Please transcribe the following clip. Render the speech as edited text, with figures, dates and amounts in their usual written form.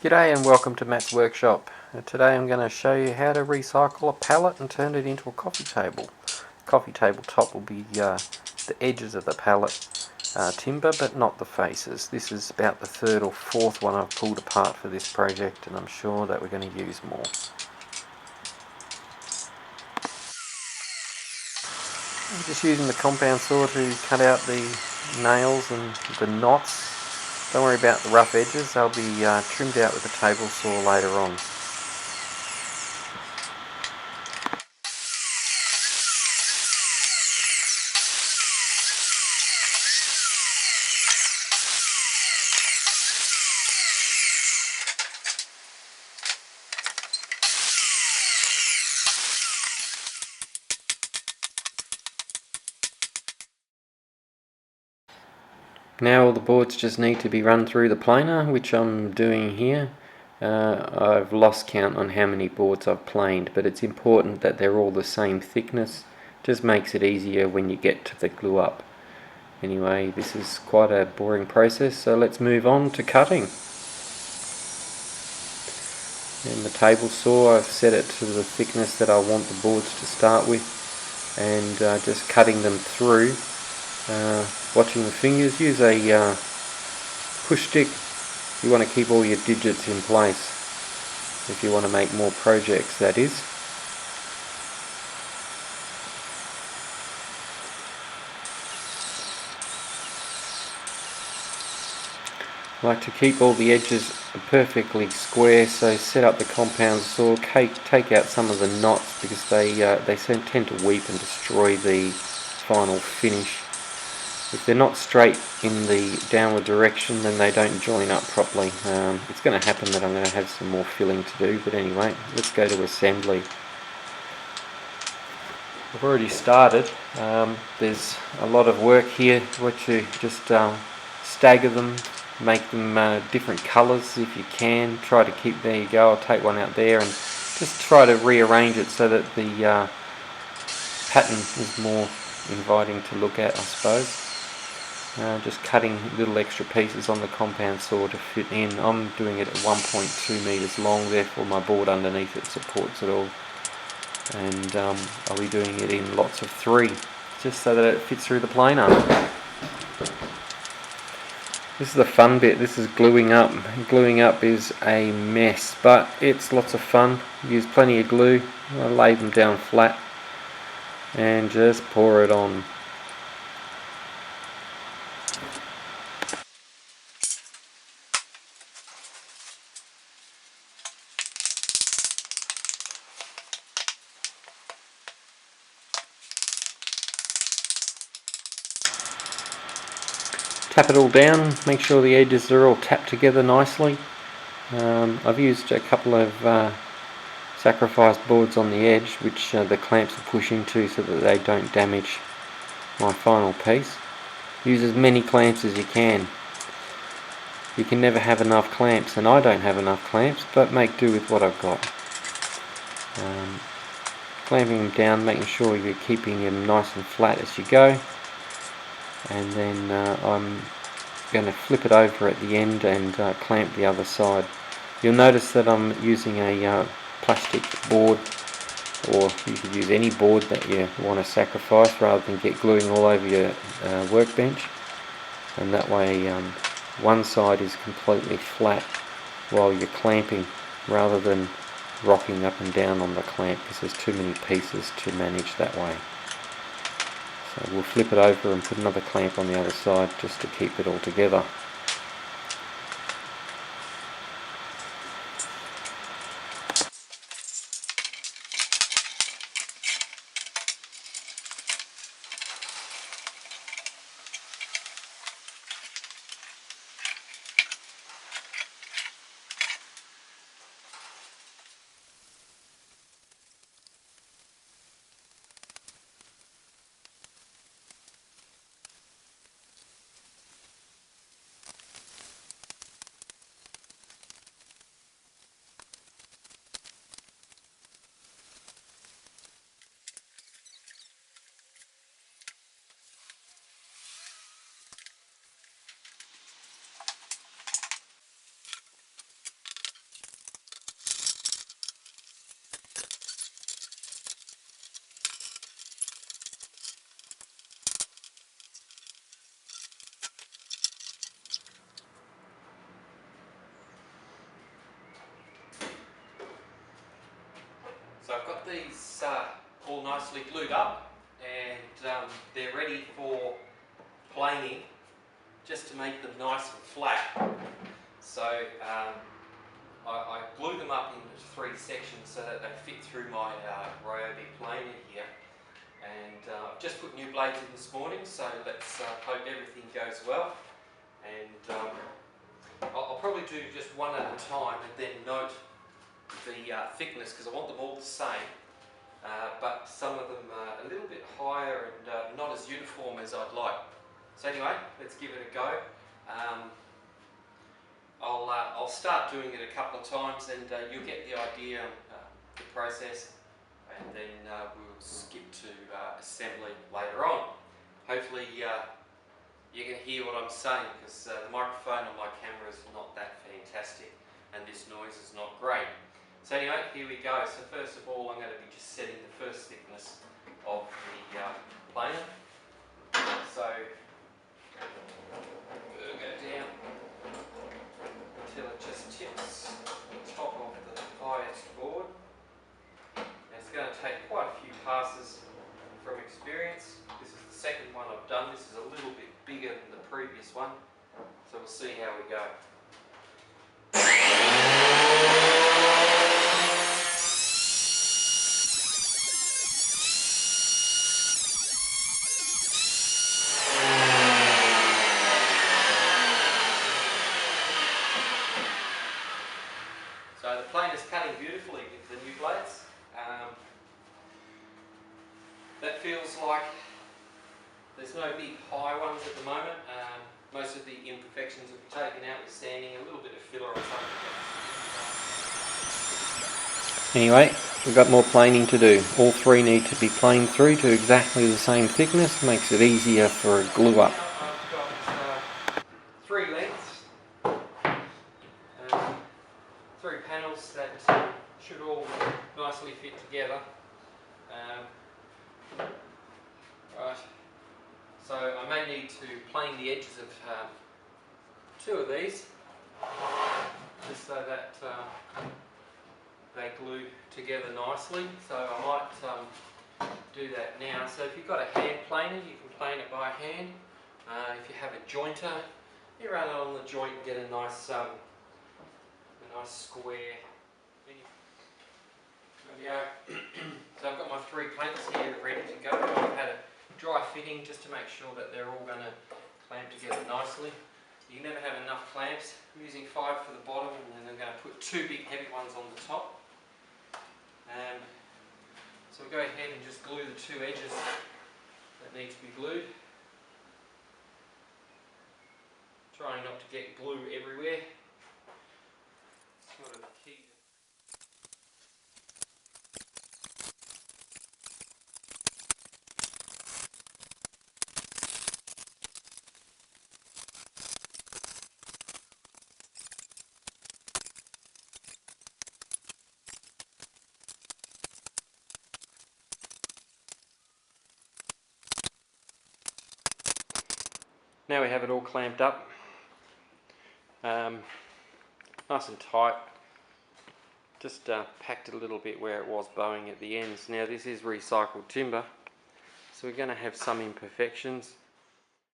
G'day and welcome to Matt's Workshop. Today I'm going to show you how to recycle a pallet and turn it into a coffee table. Coffee table top will be the edges of the pallet timber, but not the faces. This is about the third or fourth one I've pulled apart for this project, and I'm sure that we're going to use more. I'm just using the compound saw to cut out the nails and the knots. Don't worry about the rough edges, they'll be trimmed out with the table saw later on. Now all the boards just need to be run through the planer, which I'm doing here. I've lost count on how many boards I've planed, but it's important that they're all the same thickness. Just makes it easier when you get to the glue up. Anyway, this is quite a boring process, so let's move on to cutting. And the table saw, I've set it to the thickness that I want the boards to start with, and just cutting them through. Watching the fingers, use a push stick. You want to keep all your digits in place if you want to make more projects, that is. I like to keep all the edges perfectly square, so set up the compound saw, take out some of the knots because they tend to weep and destroy the final finish. If they're not straight in the downward direction, then they don't join up properly. It's going to happen that I'm going to have some more filling to do, but anyway, let's go to assembly. I've already started. There's a lot of work here, which you just stagger them, make them different colours if you can. Try to keep, there you go, I'll take one out there and just try to rearrange it so that the pattern is more inviting to look at, I suppose. Just cutting little extra pieces on the compound saw to fit in. I'm doing it at 1.2 meters long, therefore my board underneath it supports it all. And I'll be doing it in lots of 3, just so that it fits through the planer. This is the fun bit. This is gluing up. Gluing up is a mess, but it's lots of fun. Use plenty of glue. I lay them down flat and just pour it on. Tap it all down, make sure the edges are all tapped together nicely. I've used a couple of sacrifice boards on the edge, which the clamps will push into so that they don't damage my final piece. Use as many clamps as you can. You can never have enough clamps, and I don't have enough clamps, but make do with what I've got. Clamping them down, making sure you're keeping them nice and flat as you go. And then I'm going to flip it over at the end and clamp the other side. You'll notice that I'm using a plastic board, or you could use any board that you want to sacrifice rather than get gluing all over your workbench, and that way one side is completely flat while you're clamping, rather than rocking up and down on the clamp, because there's too many pieces to manage that way. So we'll flip it over and put another clamp on the other side just to keep it all together. these all nicely glued up, and they're ready for planing, just to make them nice and flat. So I glue them up into 3 sections so that they fit through my RYOBI planer here. And I've just put new blades in this morning, so let's hope everything goes well. And I'll probably do just one at a time and then note the thickness, because I want them all the same, but some of them are a little bit higher and not as uniform as I'd like. So anyway, let's give it a go. I'll start doing it a couple of times, and you'll get the idea, the process, and then we'll skip to assembly later on. Hopefully you can hear what I'm saying, because the microphone on my camera is not that fantastic and this noise is not great. So anyway, here we go. So first of all, I'm going to be just setting the first thickness of the planer. So we'll go down until it just tips the top of the highest board. And it's going to take quite a few passes from experience. This is the second one I've done. This is a little bit bigger than the previous one, so we'll see how we go. So the plane is cutting beautifully with the new blades. That feels like there's no big high ones at the moment. Most of the imperfections will be taken out with sanding, a little bit of filler or something. Anyway, we've got more planing to do. All 3 need to be planed through to exactly the same thickness. Makes it easier for a glue up. I've got 3 lengths, 3 panels that should all nicely fit together. Right, so I may need to plane the edges of 2 of these, just so that they glue together nicely. So I might do that now. So if you've got a hand planer, you can plane it by hand. If you have a jointer, you run it on the joint and get a nice square. So I've got my 3 planks here ready to go. I've had a dry fitting just to make sure that they're all going to clamp together nicely. You can never have enough clamps. I'm using 5 for the bottom, and then I'm going to put 2 big heavy ones on the top. So we'll go ahead and just glue the 2 edges that need to be glued. Trying not to get glue everywhere. Sort of key. Now we have it all clamped up, nice and tight. Just packed it a little bit where it was bowing at the ends. Now this is recycled timber, so we're going to have some imperfections.